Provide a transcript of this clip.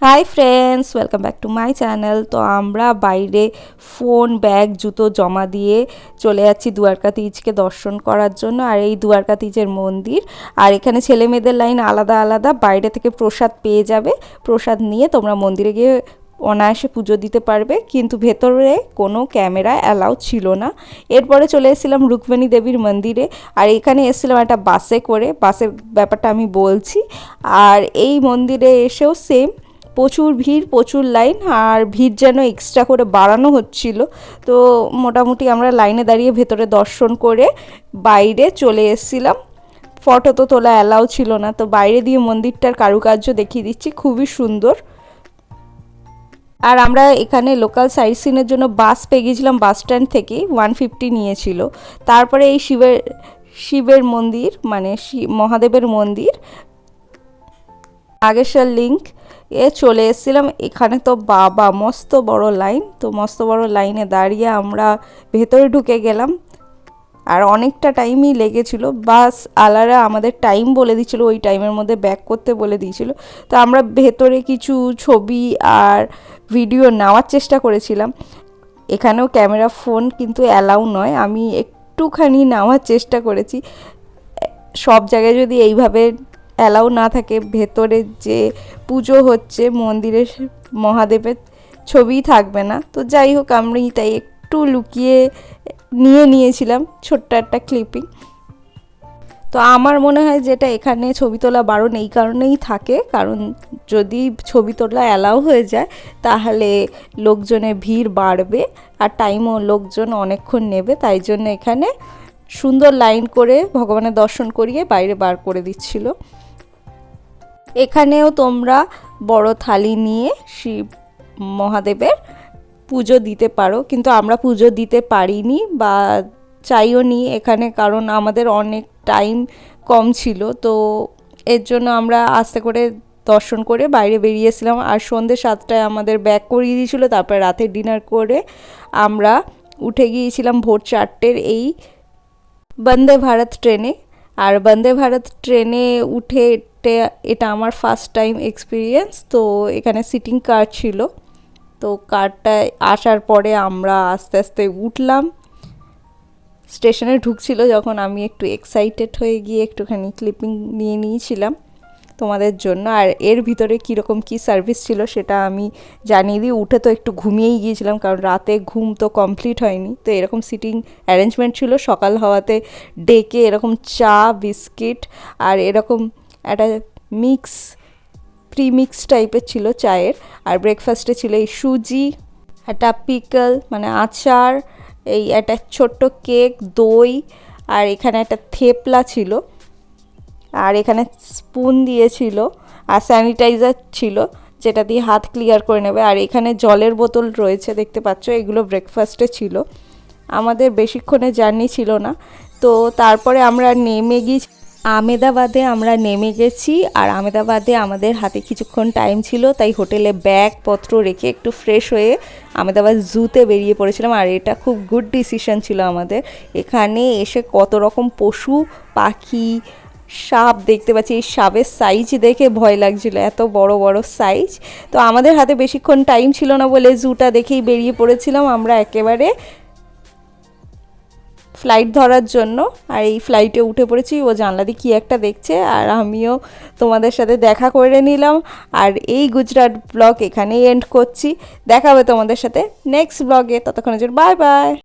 Hi friends, welcome back to my channel. তো আমরা বাইরে ফোন, ব্যাগ, জুতো জমা দিয়ে চলে যাচ্ছি দ্বারকাধীশকে দর্শন করার জন্য। আর এই দ্বারকাধীশের মন্দির, আর এখানে ছেলে মেয়েদের লাইন আলাদা আলাদা। বাইরে থেকে প্রসাদ পেয়ে যাবে, প্রসাদ নিয়ে তোমরা মন্দিরে গিয়ে অনায়াসে পুজো দিতে পারবে, কিন্তু ভেতরে কোনো ক্যামেরা অ্যালাউ ছিল না। এরপরে চলে এসেছিলাম রুক্মিণী দেবীর মন্দিরে, আর এখানে এসেছিলাম একটা বাসে করে। বাসের ব্যাপারটা আমি বলছি। আর এই মন্দিরে এসেও সেম, প্রচুর ভিড়, প্রচুর লাইন, আর ভিড় যেন এক্সট্রা করে বাড়ানো হচ্ছিল। তো মোটামুটি আমরা লাইনে দাঁড়িয়ে ভেতরে দর্শন করে বাইরে চলে এসেছিলাম। ফটো তো তোলা অ্যালাউ ছিল না, তো বাইরে দিয়ে মন্দিরটার কারুকার্য দেখিয়ে দিচ্ছি, খুবই সুন্দর। আর আমরা এখানে লোকাল সাইট সিনের জন্য বাস পেয়ে গিয়েছিলাম, বাস স্ট্যান্ড থেকে 150 নিয়েছিল। তারপরে এই শিবের মন্দির, মানে মহাদেবের মন্দির, আগেরসার লিঙ্ক চলে এসেছিলাম। এখানে তো বাবা মস্ত বড় লাইন, তো মস্ত বড় লাইনে দাঁড়িয়ে আমরা ভেতরে ঢুকে গেলাম। আর অনেকটা টাইমই লেগেছিল, বাস আলারা আমাদের টাইম বলে দিয়েছিল, ওই টাইমের মধ্যে ব্যাক করতে বলে দিয়েছিল। তো আমরা ভেতরে কিছু ছবি আর ভিডিও নেওয়ার চেষ্টা করেছিলাম। এখানেও ক্যামেরা, ফোন কিন্তু অ্যালাউ নয়। আমি একটুখানি নেওয়ার চেষ্টা করেছি। সব জায়গায় যদি এইভাবে অ্যালাউ না থাকে, ভেতরে যে পুজো হচ্ছে মন্দিরের মহাদেবের ছবি থাকবে না। তো যাই হোক, আমি তাই একটু লুকিয়ে নিয়েছিলাম ছোট্ট একটা ক্লিপিং। তো আমার মনে হয় যেটা এখানে ছবি তোলা বারণ এই কারণেই থাকে, কারণ যদি ছবি তোলা অ্যালাউ হয়ে যায় তাহলে লোকজনের ভিড় বাড়বে, আর টাইমও লোকজন অনেকক্ষণ নেবে। তাই জন্য এখানে সুন্দর লাইন করে ভগবানের দর্শন করিয়ে বাইরে বার করে দিচ্ছিল। এখানেও তোমরা বড় থালি নিয়ে শিব মহাদেবের পুজো দিতে পারো, কিন্তু আমরা পুজো দিতে পারিনি বা চাইও নি এখানে, কারণ আমাদের অনেক টাইম কম ছিল। তো এর জন্য আমরা আস্তে করে দর্শন করে বাইরে বেরিয়েছিলাম। আর সন্ধ্যে 7টায় আমাদের ব্যাক করিয়ে দিয়েছিলো। তারপরে রাতে ডিনার করে আমরা উঠে গিয়েছিলাম ভোর 4টের এই বন্দে ভারত ট্রেনে। আর বন্দে ভারত ট্রেনে উঠে এটা আমার ফার্স্ট টাইম এক্সপিরিয়েন্স। তো এখানে সিটিং কার ছিল, তো কারটায় আসার পরে আমরা আস্তে আস্তে উঠলাম। স্টেশনে ঢুকছিল যখন আমি একটু এক্সাইটেড হয়ে গিয়ে একটুখানি ক্লিপিং নিয়ে নিয়েছিলাম তোমাদের জন্য। আর এর ভিতরে কীরকম কী সার্ভিস ছিল সেটা আমি জানিয়ে দিই। উঠে তো একটু ঘুমিয়েই গিয়েছিলাম, কারণ রাতে ঘুম তো কমপ্লিট হয়নি। তো এরকম সিটিং অ্যারেঞ্জমেন্ট ছিল, সকাল হওয়াতে ডেকে এরকম চা, বিস্কিট আর এরকম একটা প্রিমিক্স টাইপের ছিল চায়ের। আর ব্রেকফাস্টে ছিল এই সুজি, একটা পিকল মানে আচার, এই একটা ছোট্ট কেক, দই, আর এখানে একটা থেপলা ছিল, আর এখানে স্পুন দিয়েছিল, আর স্যানিটাইজার ছিল যেটা দিয়ে হাত ক্লিয়ার করে নেবে। আর এখানে জলের বোতল রয়েছে, দেখতে পাচ্ছ। এগুলো ব্রেকফাস্টে ছিল। আমাদের বেশিক্ষণের জার্নি ছিল না। তো তারপরে আমরা নেমে গিয়েছি আমেদাবাদে। আমরা নেমে গেছি, আর আমেদাবাদে আমাদের হাতে কিছুক্ষণ টাইম ছিল, তাই হোটেলে ব্যাগপত্র রেখে একটু ফ্রেশ হয়ে আমেদাবাদ জুতে বেরিয়ে পড়েছিলাম। আর এটা খুব গুড ডিসিশন ছিল আমাদের। এখানে এসে কত রকম পশু পাখি, সাপ দেখতে পাচ্ছি। এই সাপের সাইজ দেখে ভয় লাগছিল, এত বড় বড় সাইজ। তো আমাদের হাতে বেশিক্ষণ টাইম ছিল না বলে জুটা দেখেই বেরিয়ে পড়েছিলাম আমরা একেবারে ফ্লাইট ধরার জন্য। আর এই ফ্লাইটে উঠে পড়েছি, ও জানলা দিয়ে কী একটা দেখছে, আর আমিও তোমাদের সাথে দেখা করে নিলাম। আর এই গুজরাট ব্লগ এখানেই এন্ড করছি। দেখা হবে তোমাদের সাথে নেক্সট ব্লগে। ততক্ষণের জন্য বাই বাই।